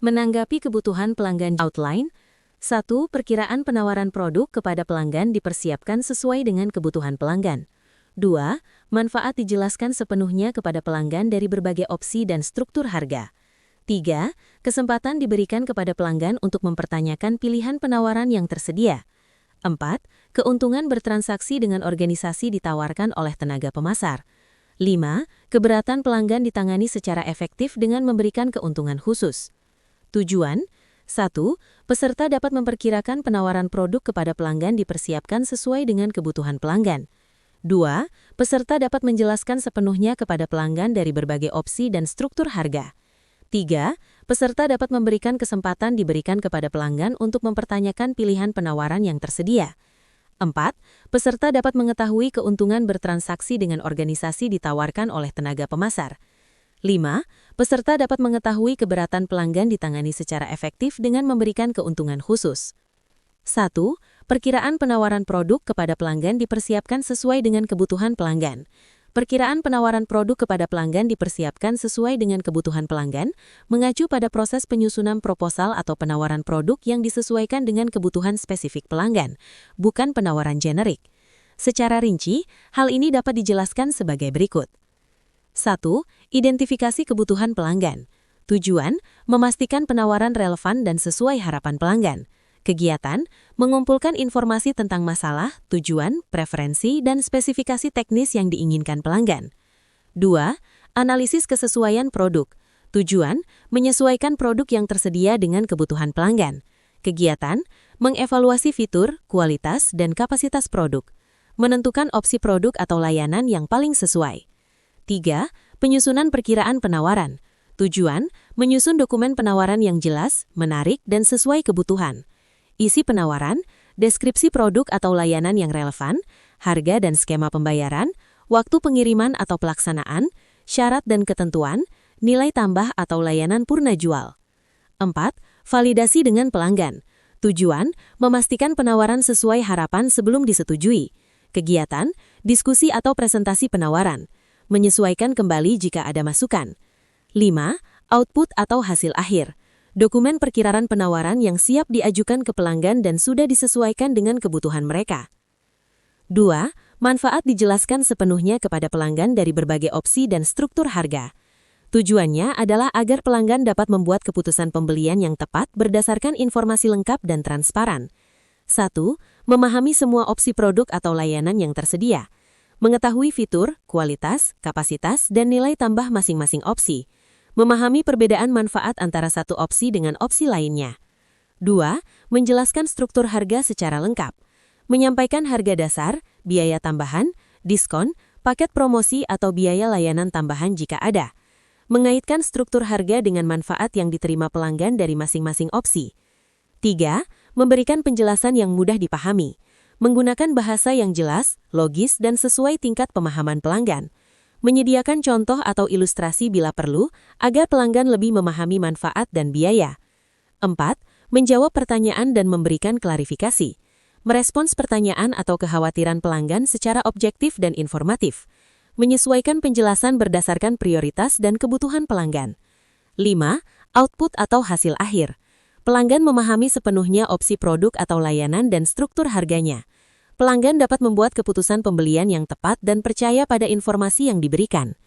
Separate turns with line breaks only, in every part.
Menanggapi kebutuhan pelanggan outline, 1. Perkiraan penawaran produk kepada pelanggan dipersiapkan sesuai dengan kebutuhan pelanggan. 2. Manfaat dijelaskan sepenuhnya kepada pelanggan dari berbagai opsi dan struktur harga. 3. Kesempatan diberikan kepada pelanggan untuk mempertanyakan pilihan penawaran yang tersedia. 4. Keuntungan bertransaksi dengan organisasi ditawarkan oleh tenaga pemasar. 5. Keberatan pelanggan ditangani secara efektif dengan memberikan keuntungan khusus. Tujuan: 1. Peserta dapat memperkirakan penawaran produk kepada pelanggan dipersiapkan sesuai dengan kebutuhan pelanggan. 2. Peserta dapat menjelaskan sepenuhnya kepada pelanggan dari berbagai opsi dan struktur harga. 3. Peserta dapat memberikan kesempatan diberikan kepada pelanggan untuk mempertanyakan pilihan penawaran yang tersedia. 4. Peserta dapat mengetahui keuntungan bertransaksi dengan organisasi ditawarkan oleh tenaga pemasar. 5. Peserta dapat mengetahui keberatan pelanggan ditangani secara efektif dengan memberikan keuntungan khusus. 1. Perkiraan penawaran produk kepada pelanggan dipersiapkan sesuai dengan kebutuhan pelanggan. Perkiraan penawaran produk kepada pelanggan dipersiapkan sesuai dengan kebutuhan pelanggan, mengacu pada proses penyusunan proposal atau penawaran produk yang disesuaikan dengan kebutuhan spesifik pelanggan, bukan penawaran generik. Secara rinci, hal ini dapat dijelaskan sebagai berikut. 1. Identifikasi kebutuhan pelanggan. Tujuan: memastikan penawaran relevan dan sesuai harapan pelanggan. Kegiatan: mengumpulkan informasi tentang masalah, tujuan, preferensi, dan spesifikasi teknis yang diinginkan pelanggan. 2. Analisis kesesuaian produk. Tujuan: menyesuaikan produk yang tersedia dengan kebutuhan pelanggan. Kegiatan: mengevaluasi fitur, kualitas, dan kapasitas produk. Menentukan opsi produk atau layanan yang paling sesuai. 3. Penyusunan perkiraan penawaran. Tujuan: menyusun dokumen penawaran yang jelas, menarik, dan sesuai kebutuhan. Isi penawaran, deskripsi produk atau layanan yang relevan, harga dan skema pembayaran, waktu pengiriman atau pelaksanaan, syarat dan ketentuan, nilai tambah atau layanan purna jual. 4. Validasi dengan pelanggan. Tujuan: memastikan penawaran sesuai harapan sebelum disetujui. Kegiatan: diskusi atau presentasi penawaran. Menyesuaikan kembali jika ada masukan. 5. Output atau hasil akhir. Dokumen perkiraan penawaran yang siap diajukan ke pelanggan dan sudah disesuaikan dengan kebutuhan mereka. 2. Manfaat dijelaskan sepenuhnya kepada pelanggan dari berbagai opsi dan struktur harga. Tujuannya adalah agar pelanggan dapat membuat keputusan pembelian yang tepat berdasarkan informasi lengkap dan transparan. 1. Memahami semua opsi produk atau layanan yang tersedia. Mengetahui fitur, kualitas, kapasitas, dan nilai tambah masing-masing opsi. Memahami perbedaan manfaat antara satu opsi dengan opsi lainnya. 2. Menjelaskan struktur harga secara lengkap. Menyampaikan harga dasar, biaya tambahan, diskon, paket promosi atau biaya layanan tambahan jika ada. Mengaitkan struktur harga dengan manfaat yang diterima pelanggan dari masing-masing opsi. 3. Memberikan penjelasan yang mudah dipahami. Menggunakan bahasa yang jelas, logis, dan sesuai tingkat pemahaman pelanggan. Menyediakan contoh atau ilustrasi bila perlu, agar pelanggan lebih memahami manfaat dan biaya. 4. Menjawab pertanyaan dan memberikan klarifikasi. Merespons pertanyaan atau kekhawatiran pelanggan secara objektif dan informatif. Menyesuaikan penjelasan berdasarkan prioritas dan kebutuhan pelanggan. 5. Output atau hasil akhir. Pelanggan memahami sepenuhnya opsi produk atau layanan dan struktur harganya. Pelanggan dapat membuat keputusan pembelian yang tepat dan percaya pada informasi yang diberikan.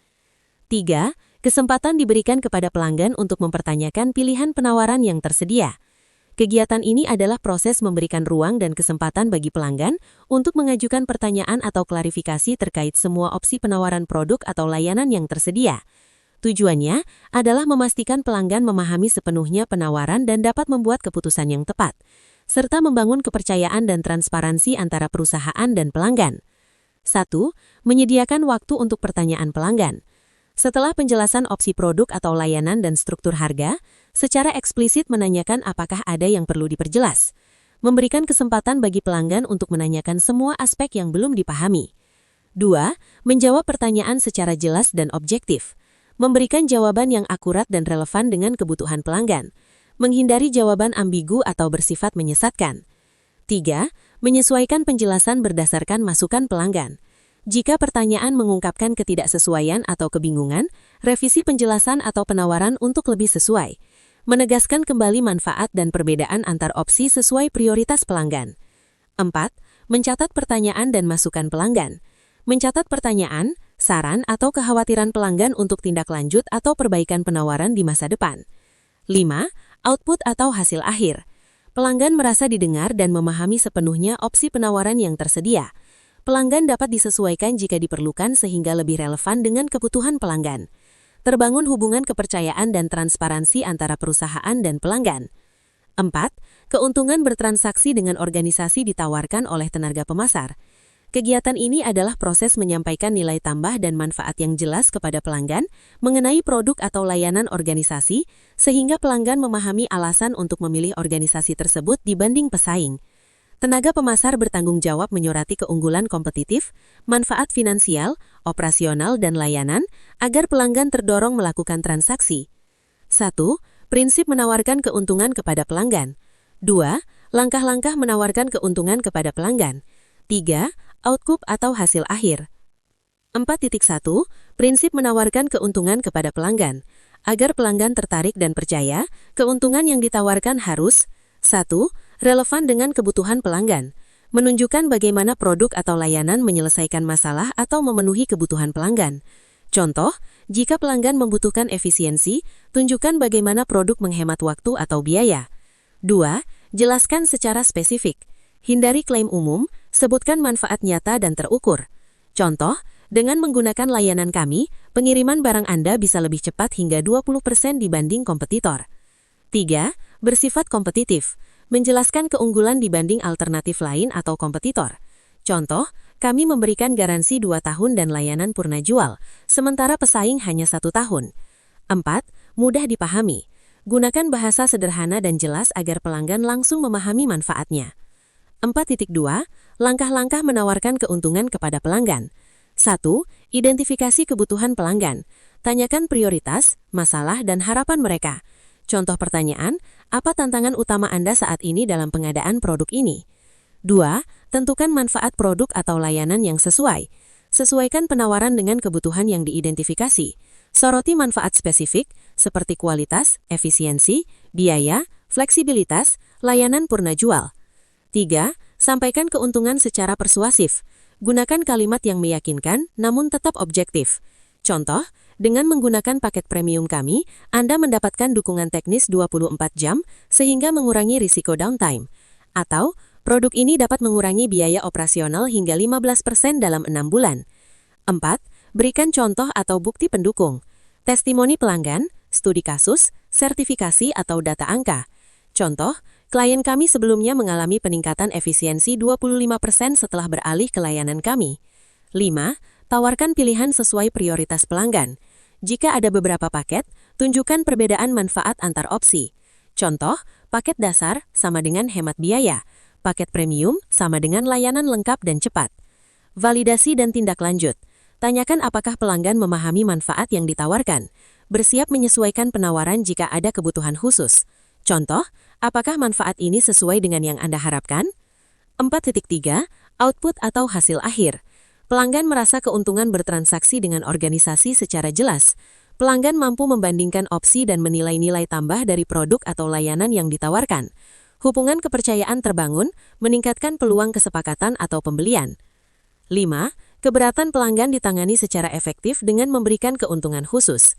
3. Kesempatan diberikan kepada pelanggan untuk mempertanyakan pilihan penawaran yang tersedia. Kegiatan ini adalah proses memberikan ruang dan kesempatan bagi pelanggan untuk mengajukan pertanyaan atau klarifikasi terkait semua opsi penawaran produk atau layanan yang tersedia. Tujuannya adalah memastikan pelanggan memahami sepenuhnya penawaran dan dapat membuat keputusan yang tepat, serta membangun kepercayaan dan transparansi antara perusahaan dan pelanggan. 1. Menyediakan waktu untuk pertanyaan pelanggan. Setelah penjelasan opsi produk atau layanan dan struktur harga, secara eksplisit menanyakan apakah ada yang perlu diperjelas. Memberikan kesempatan bagi pelanggan untuk menanyakan semua aspek yang belum dipahami. 2. Menjawab pertanyaan secara jelas dan objektif. Memberikan jawaban yang akurat dan relevan dengan kebutuhan pelanggan. Menghindari jawaban ambigu atau bersifat menyesatkan. 3. Menyesuaikan penjelasan berdasarkan masukan pelanggan. Jika pertanyaan mengungkapkan ketidaksesuaian atau kebingungan, revisi penjelasan atau penawaran untuk lebih sesuai. Menegaskan kembali manfaat dan perbedaan antar opsi sesuai prioritas pelanggan. 4. Mencatat pertanyaan dan masukan pelanggan. Mencatat pertanyaan, saran atau kekhawatiran pelanggan untuk tindak lanjut atau perbaikan penawaran di masa depan. 5. Output atau hasil akhir. Pelanggan merasa didengar dan memahami sepenuhnya opsi penawaran yang tersedia. Pelanggan dapat disesuaikan jika diperlukan sehingga lebih relevan dengan kebutuhan pelanggan. Terbangun hubungan kepercayaan dan transparansi antara perusahaan dan pelanggan. 4. Keuntungan bertransaksi dengan organisasi ditawarkan oleh tenaga pemasar. Kegiatan ini adalah proses menyampaikan nilai tambah dan manfaat yang jelas kepada pelanggan mengenai produk atau layanan organisasi, sehingga pelanggan memahami alasan untuk memilih organisasi tersebut dibanding pesaing. Tenaga pemasar bertanggung jawab menyoroti keunggulan kompetitif, manfaat finansial, operasional, dan layanan agar pelanggan terdorong melakukan transaksi. 1. Prinsip menawarkan keuntungan kepada pelanggan. 2. Langkah-langkah menawarkan keuntungan kepada pelanggan. 3. Output atau hasil akhir. 4.1. Prinsip menawarkan keuntungan kepada pelanggan. Agar pelanggan tertarik dan percaya, keuntungan yang ditawarkan harus 1. Relevan dengan kebutuhan pelanggan. Menunjukkan bagaimana produk atau layanan menyelesaikan masalah atau memenuhi kebutuhan pelanggan. Contoh, jika pelanggan membutuhkan efisiensi, tunjukkan bagaimana produk menghemat waktu atau biaya. 2. Jelaskan secara spesifik. Hindari klaim umum, sebutkan manfaat nyata dan terukur. Contoh, dengan menggunakan layanan kami, pengiriman barang Anda bisa lebih cepat hingga 20% dibanding kompetitor. 3. Bersifat kompetitif. Menjelaskan keunggulan dibanding alternatif lain atau kompetitor. Contoh, kami memberikan garansi 2 tahun dan layanan purna jual, sementara pesaing hanya 1 tahun. 4. Mudah dipahami. Gunakan bahasa sederhana dan jelas agar pelanggan langsung memahami manfaatnya. 4.2. Langkah-langkah menawarkan keuntungan kepada pelanggan. 1. Identifikasi kebutuhan pelanggan. Tanyakan prioritas, masalah, dan harapan mereka. Contoh pertanyaan, apa tantangan utama Anda saat ini dalam pengadaan produk ini? 2. Tentukan manfaat produk atau layanan yang sesuai. Sesuaikan penawaran dengan kebutuhan yang diidentifikasi. Soroti manfaat spesifik, seperti kualitas, efisiensi, biaya, fleksibilitas, layanan purna jual. 3. Sampaikan keuntungan secara persuasif. Gunakan kalimat yang meyakinkan, namun tetap objektif. Contoh, dengan menggunakan paket premium kami, Anda mendapatkan dukungan teknis 24 jam, sehingga mengurangi risiko downtime. Atau, produk ini dapat mengurangi biaya operasional hingga 15% dalam 6 bulan. 4. Berikan contoh atau bukti pendukung. Testimoni pelanggan, studi kasus, sertifikasi atau data angka. Contoh, klien kami sebelumnya mengalami peningkatan efisiensi 25% setelah beralih ke layanan kami. 5. Tawarkan pilihan sesuai prioritas pelanggan. Jika ada beberapa paket, tunjukkan perbedaan manfaat antar opsi. Contoh, paket dasar sama dengan hemat biaya. Paket premium sama dengan layanan lengkap dan cepat. Validasi dan tindak lanjut. Tanyakan apakah pelanggan memahami manfaat yang ditawarkan. Bersiap menyesuaikan penawaran jika ada kebutuhan khusus. Contoh, apakah manfaat ini sesuai dengan yang Anda harapkan? 4.3. Output atau hasil akhir. Pelanggan merasa keuntungan bertransaksi dengan organisasi secara jelas. Pelanggan mampu membandingkan opsi dan menilai nilai tambah dari produk atau layanan yang ditawarkan. Hubungan kepercayaan terbangun, meningkatkan peluang kesepakatan atau pembelian. 5. Keberatan pelanggan ditangani secara efektif dengan memberikan keuntungan khusus.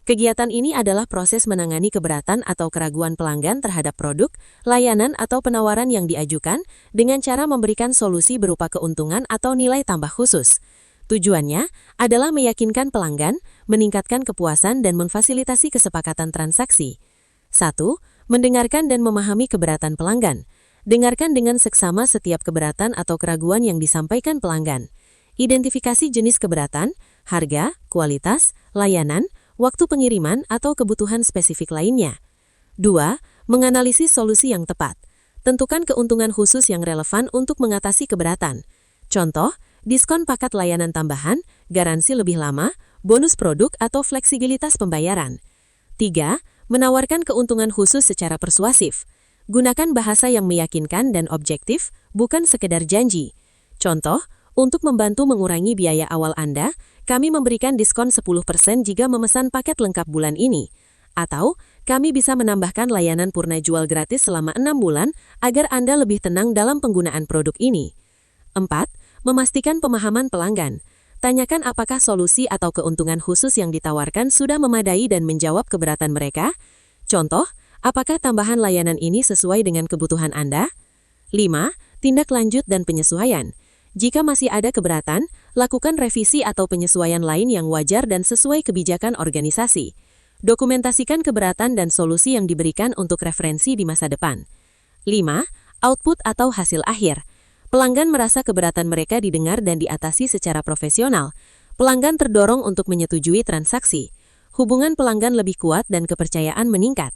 Kegiatan ini adalah proses menangani keberatan atau keraguan pelanggan terhadap produk, layanan, atau penawaran yang diajukan dengan cara memberikan solusi berupa keuntungan atau nilai tambah khusus. Tujuannya adalah meyakinkan pelanggan, meningkatkan kepuasan, dan memfasilitasi kesepakatan transaksi. 1. Mendengarkan dan memahami keberatan pelanggan. Dengarkan dengan seksama setiap keberatan atau keraguan yang disampaikan pelanggan. Identifikasi jenis keberatan, harga, kualitas, layanan, waktu pengiriman, atau kebutuhan spesifik lainnya. 2. Menganalisis solusi yang tepat. Tentukan keuntungan khusus yang relevan untuk mengatasi keberatan. Contoh, diskon paket layanan tambahan, garansi lebih lama, bonus produk, atau fleksibilitas pembayaran. 3. Menawarkan keuntungan khusus secara persuasif. Gunakan bahasa yang meyakinkan dan objektif, bukan sekedar janji. Contoh, untuk membantu mengurangi biaya awal Anda, kami memberikan diskon 10% jika memesan paket lengkap bulan ini. Atau,
Kami bisa menambahkan layanan purna jual gratis selama 6 bulan agar Anda lebih tenang dalam penggunaan produk ini. 4. Memastikan pemahaman pelanggan. Tanyakan apakah solusi atau keuntungan khusus yang ditawarkan sudah memadai dan menjawab keberatan mereka. Contoh, apakah tambahan layanan ini sesuai dengan kebutuhan Anda? 5. Tindak lanjut dan penyesuaian. Jika masih ada keberatan, lakukan revisi atau penyesuaian lain yang wajar dan sesuai kebijakan organisasi. Dokumentasikan keberatan dan solusi yang diberikan untuk referensi di masa depan. 5. Output atau hasil akhir. Pelanggan merasa keberatan mereka didengar dan diatasi secara profesional. Pelanggan terdorong untuk menyetujui transaksi. Hubungan pelanggan lebih kuat dan kepercayaan meningkat.